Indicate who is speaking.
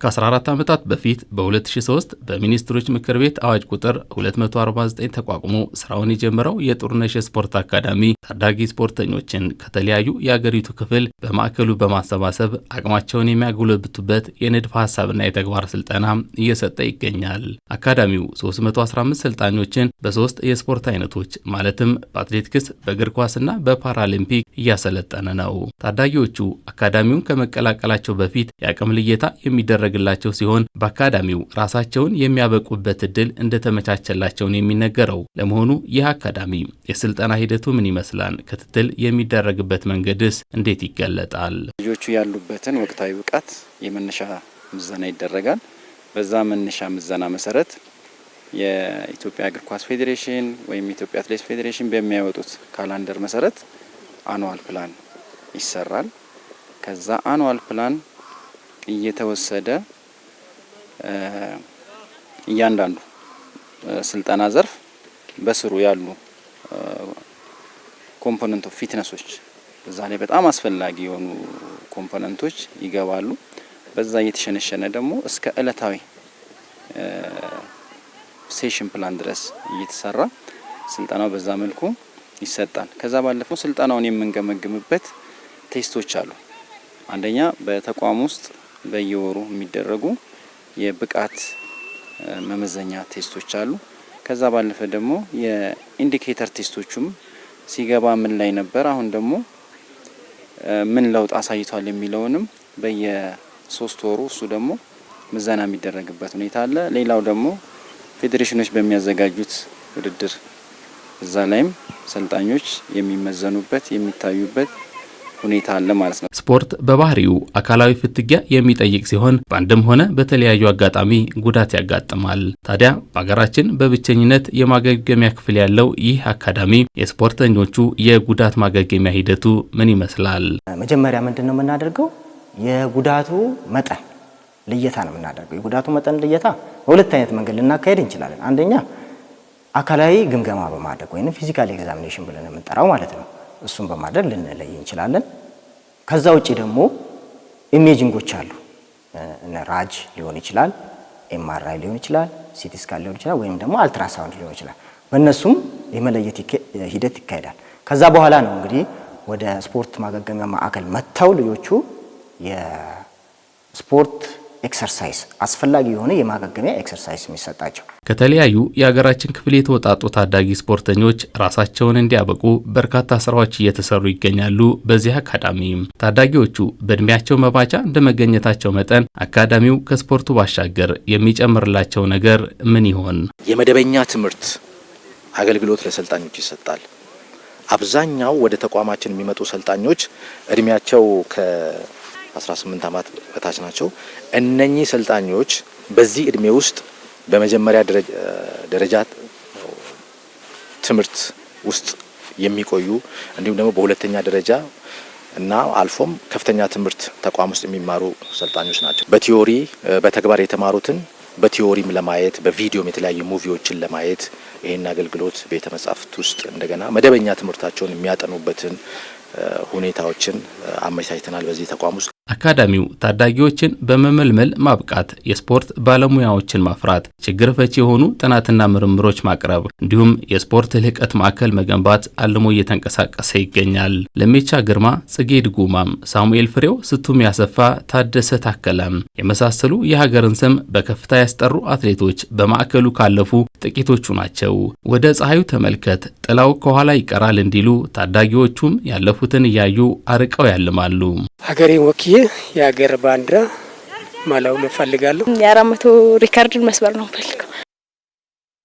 Speaker 1: ከ14 ዓመታት በፊት በ2003 በሚኒስትሮች ምክር ቤት አዋጅ ቁጥር 249 ተቋቁሞ ስራውን የጀመረው የጥሩነሽ ስፖርት አካዳሚ ታዳጊ ስፖርተኞችን ከተለያዩ የአገሪቱ ክፍል በማዕከሉ በማሰባሰብ አቅማቸውን የሚያጎለብቱበት የንድፈ ሐሳብና የተግባር ስልጠና እየሰጠ ይገኛል። አካዳሚው 315 ሰልጣኞችን በሶስት የስፖርት አይነቶች ማለትም በአትሌቲክስ፣ በእግር ኳስና በፓራሊምፒክ እያሰለጠነ ነው። ታዳጊዎቹ አካዳሚውን ከመቀላቀላቸው በፊት የአቅም ልየታ የሚደረግላቸው ሲሆን በአካዳሚው ራሳቸውን የሚያበቁበት እድል እንደተመቻቸላቸው የሚነገረው። ለመሆኑ ይህ አካዳሚ የስልጠና ሂደቱ ምን ይመስላል? ክትትል የሚደረግበት መንገድስ እንዴት ይገለጣል?
Speaker 2: ልጆቹ ያሉበትን ወቅታዊ ብቃት የመነሻ ምዘና ይደረጋል። በዛ መነሻ ምዘና መሰረት የኢትዮጵያ እግር ኳስ ፌዴሬሽን ወይም የኢትዮጵያ አትሌቲክስ ፌዴሬሽን በሚያወጡት ካላንደር መሰረት አኑዋል ፕላን ይሰራል። ከዛ አኑዋል ፕላን እየተወሰደ እያንዳንዱ ስልጠና ዘርፍ በስሩ ያሉ ኮምፖነንት ኦፍ ፊትነሶች በዛ ላይ በጣም አስፈላጊ የሆኑ ኮምፖነንቶች ይገባሉ። በዛ እየተሸነሸነ ደግሞ እስከ ዕለታዊ ሴሽን ፕላን ድረስ እየተሰራ ስልጠናው በዛ መልኩ ይሰጣል። ከዛ ባለፈው ስልጠናውን የምንገመግምበት ቴስቶች አሉ። አንደኛ በተቋም ውስጥ በየወሩ የሚደረጉ የብቃት መመዘኛ ቴስቶች አሉ። ከዛ ባለፈ ደግሞ የኢንዲኬተር ቴስቶቹም ሲገባ ምን ላይ ነበር፣ አሁን ደግሞ ምን ለውጥ አሳይቷል የሚለውንም በየሶስት ወሩ እሱ ደግሞ ምዘና የሚደረግበት ሁኔታ አለ። ሌላው ደግሞ ፌዴሬሽኖች በሚያዘጋጁት ውድድር እዛ ላይም ሰልጣኞች የሚመዘኑበት የሚታዩበት ሁኔታ አለ ማለት ነው።
Speaker 1: ስፖርት በባህሪው አካላዊ ፍትጊያ የሚጠይቅ ሲሆን በአንድም ሆነ በተለያዩ አጋጣሚ ጉዳት ያጋጥማል። ታዲያ በሀገራችን በብቸኝነት የማገገሚያ ክፍል ያለው ይህ አካዳሚ የስፖርተኞቹ የጉዳት ማገገሚያ ሂደቱ ምን ይመስላል?
Speaker 3: መጀመሪያ ምንድነው የምናደርገው? የጉዳቱ መጠን ልየታ ነው የምናደርገው። የጉዳቱ መጠን ልየታ በሁለት አይነት መንገድ ልናካሄድ እንችላለን። አንደኛ አካላዊ ግምገማ በማድረግ ወይም ፊዚካል ኤግዛሚኔሽን ብለን የምንጠራው ማለት ነው። እሱን በማድረግ ልንለይ እንችላለን። ከዛ ውጪ ደግሞ ኢሜጂንጎች አሉ። ራጅ ሊሆን ይችላል፣ ኤምአርአይ ሊሆን ይችላል፣ ሲቲ ስካን ሊሆን ይችላል፣ ወይም ደግሞ አልትራሳውንድ ሊሆን ይችላል። በእነሱም የመለየት ሂደት ይካሄዳል። ከዛ በኋላ ነው እንግዲህ ወደ ስፖርት ማገገሚያ ማዕከል መጥተው ልጆቹ የስፖርት ኤክሰርሳይዝ አስፈላጊ የሆነ የማገገሚያ ኤክሰርሳይዝ የሚሰጣቸው። ከተለያዩ
Speaker 1: የሀገራችን ክፍል የተወጣጡ ታዳጊ ስፖርተኞች ራሳቸውን እንዲያበቁ በርካታ ስራዎች እየተሰሩ ይገኛሉ። በዚህ አካዳሚ ታዳጊዎቹ በእድሜያቸው መባቻ እንደመገኘታቸው መጠን አካዳሚው ከስፖርቱ ባሻገር የሚጨምርላቸው ነገር ምን ይሆን?
Speaker 4: የመደበኛ ትምህርት አገልግሎት ለሰልጣኞች ይሰጣል። አብዛኛው ወደ ተቋማችን የሚመጡ ሰልጣኞች እድሜያቸው ከ18 ዓመት በታች ናቸው። እነኚህ ሰልጣኞች በዚህ እድሜ ውስጥ በመጀመሪያ ደረጃ ትምህርት ውስጥ የሚቆዩ እንዲሁም ደግሞ በሁለተኛ ደረጃ እና አልፎም ከፍተኛ ትምህርት ተቋም ውስጥ የሚማሩ ሰልጣኞች ናቸው። በቲዮሪ በተግባር የተማሩትን በቲዮሪም ለማየት በቪዲዮም የተለያዩ ሙቪዎችን ለማየት ይሄን አገልግሎት ቤተ መጻሕፍት ውስጥ እንደገና መደበኛ ትምህርታቸውን የሚያጠኑበትን ሁኔታዎችን አመቻችተናል በዚህ ተቋም ውስጥ።
Speaker 1: አካዳሚው ታዳጊዎችን በመመልመል ማብቃት፣ የስፖርት ባለሙያዎችን ማፍራት፣ ችግር ፈቺ የሆኑ ጥናትና ምርምሮች ማቅረብ እንዲሁም የስፖርት ልህቀት ማዕከል መገንባት አልሞ እየተንቀሳቀሰ ይገኛል። ለሜቻ ግርማ፣ ጽጌ ድጉማም፣ ሳሙኤል ፍሬው፣ ስቱም ያሰፋ፣ ታደሰ ታከለም የመሳሰሉ የሀገርን ስም በከፍታ ያስጠሩ አትሌቶች በማዕከሉ ካለፉ ጥቂቶቹ ናቸው። ወደ ፀሐዩ ተመልከት ጥላው ከኋላ ይቀራል እንዲሉ ታዳጊዎቹም ያለፉትን እያዩ አርቀው ያልማሉ።
Speaker 5: ሀገሬን ወክዬ የሀገር ባንዲራ ማላውለብ ፈልጋለሁ።
Speaker 6: የ400 ሪካርድን መስበር ነው ፈልገው